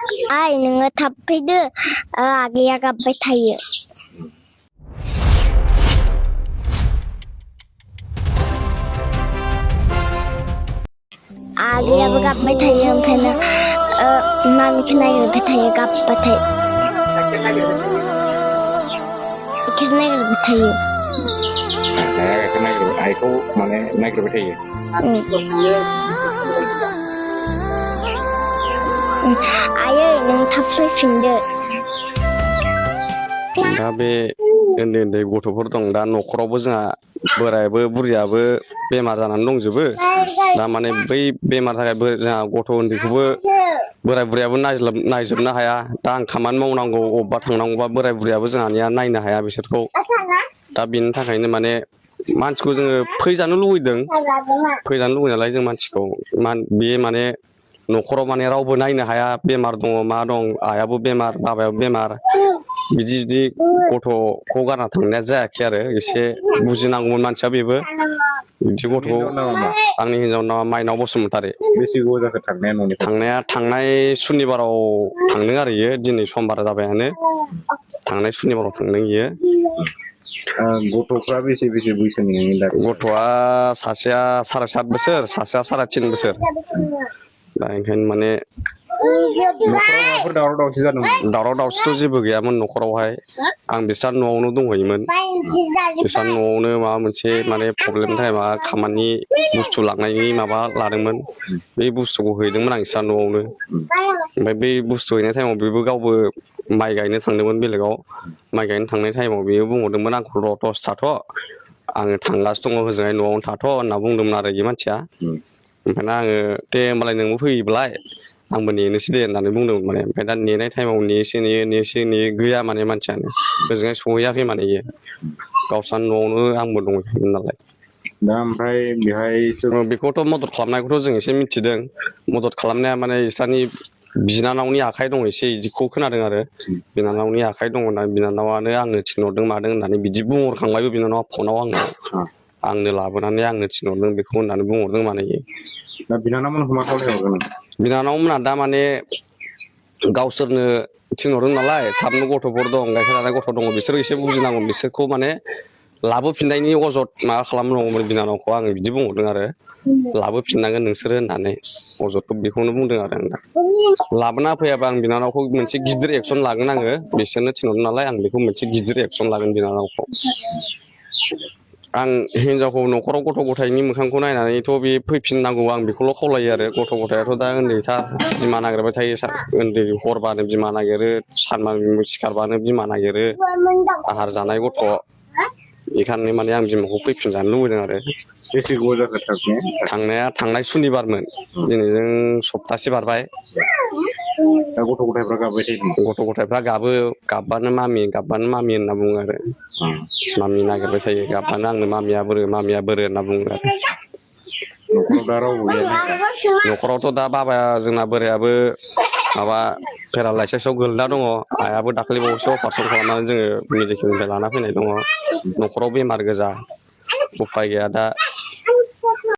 Ai nङो थाब फैदो आगैया गाबबाय थायो आगैयाबो गाबबाय थायो ओमफ्रायनो मामिखौ नागिरबाय थायो गाबबाथाय गाइखेर नागिरबाय थायो गाइखेर नागिरबाय आइखौ माने नागिरबाय थायो आयै नों थाब फैफिनदो दा बे उन्दै उन्दै गथ'फोर दं दा न'खरावबो जोंहा बोरायाबो बुरियाबो बेमार जानानै दंजोबो दा माने बै बेमार थाखायबो जोंहा गथ' उन्दैखौबो बोराय बुरियाबो नायजोबनो हाया दा आं खामानि मावनांगौ अबेबा थांनांगौबा बोराय बुरियाबो जोंहानिया नायनो हाया बिसोरखौ दा बेनि थाखायनो माने मानसिखौ जोङो फैजानो लुबैदों नालाय जों मानसिखौ बे माने न'खराव माने रावबो नायनो हाया बेमार दङ मा दं आइयाबो बेमार बाबायाबो बेमार बिदि गथ'खौ गारना थांनाया जायाखै आरो एसे बुजिनांगौमोन मानसिया बेबो बिदि गथ'खौ आंनि हिनजाव नामा माइनाव बसुमतारी बेसे गोबाव जाखो थांनाया थांनाय सुनिबाराव थांदों आरो इयो दिनै समबार जाबायानो थांनाय सुनिबाराव थांदों इयो गथ'फ्रा बेसे बैसोनि गथ'आ सासेया 7.5 बोसोर सासेया 3.5 बोसोर दा ओंखायनो माने दावराव दावसिथ' जेबो गैयामोन न'खरावहाय आं बिस्रा न'आवनो दंहैयोमोन बिस्रा न'आवनो माबा मोनसे माने प्रब्लेम थाखाय माबा खामानि बुस्थु लांनायनि माबा लादोंमोन बे बुस्थुखौ हैदोंमोन आं बिस्रा न'आवनो ओमफ्राय बै बुस्थु हैनाय टाइमाव बेबो गावबो माइ गायनो थांदोंमोन बेलेगाव माइ गायनो थांनाय टाइमाव बेयो बुंहरदोंमोन आंखौ र' दसे थाथ' आङो थांगासिनो दङ होजोंहाय न'आवनो थाथ' होनना बुंदोंमोन आरो बे मानसिया ओंखायनो आङो दे होमबालाय नोंबो फैयोब्लाय आंबो नेनोसै दे होननानै बुंदोंमोन माने ओमफ्राय दा नेनाय टाइमाव नेयो गैया माने मानसियानो ओजोंहाय सहैयाखै माने इयो गावस्रा न'आवनो आंबो दंहैयोमोन नालाय दा ओमफ्राय बेहाय बेखौथ' मदद खालामनायखौथ' जों एसे मिथिदों मदद खालामनाया माने बिस्रानि बिनानावनि आखाइ दं एसे बिदिखौ खोनादों आरो बिनानावनि आखाइ दङ होनना बिनानावानो आंनो थिनहरदों मादों होननानै बिदि बुंहरखांबायबो बिनानावा फनाव आंनो लाबोनानै आंनो थिनहरदों बेखौ होननानै बुंहरदों माने दा बिनानावमोनखौ मा खालामहरगोन बिनानावमोनहा दा माने गावसोरनो थिनहरदों नालाय थाबनो गथ'फोर दं गाइखेर जानाय गथ' दङ बिसोर एसे बुजिनांगौ बिसोरखौ माने लाबोफिननायनि अजद माबा खालामनांगौमोन बिनानावखौ आङो बिदि बुंहरदों आरो लाबोफिननांगोन नोंसोरो होननानै अजदखौ बेखौनो बुंदों आरो आं दा लाबोना फैयाबा आं बिनानावखौ मोनसे गिदिर एक्सन लागोन आङो बिसोरनो थिनहरदों नालाय आं बेखौ मोनसे गिदिर एक्सन लागोन बिनानावखौ आं हिनजावखौ न'खराव गथ' गथायनि मोखांखौ नायनानैथ' बे फैफिननांगौ आं बेखौल' खावलायो आरो गथ' गथायाथ' दा उन्दैथार बिमा नागिरबाय थायो उन्दै हरबानो बिमा नागिरो सिखारबानो बिमा नागिरो आहार जानाय गथ' बेखायनो माने आं बिमाखौ फैफिनजानो लुबैदों आरो बेसे गोबाव जाखो थांनाया थांनाय सुनिबारमोन दिनैजों सप्तासे बारबाय दा गथ' गथायफ्रा गाबबानो मामि होनना बुङो आरो मामि नागिरबाय थायो गाबबानो आंनो मामिया बोरो होनना बुङो आरो न'खरावथ' दा बाबाया जोंना बोरायाबो माबा पेरालाइसिसाव गोलैना दङ आइयाबो दाखालि बावैसो अपारेसन खालामनानै जोङो मेडिकेलनिफ्राय लाना फैनाय दङ न'खराव बेमार गोजा उफाय गैया दा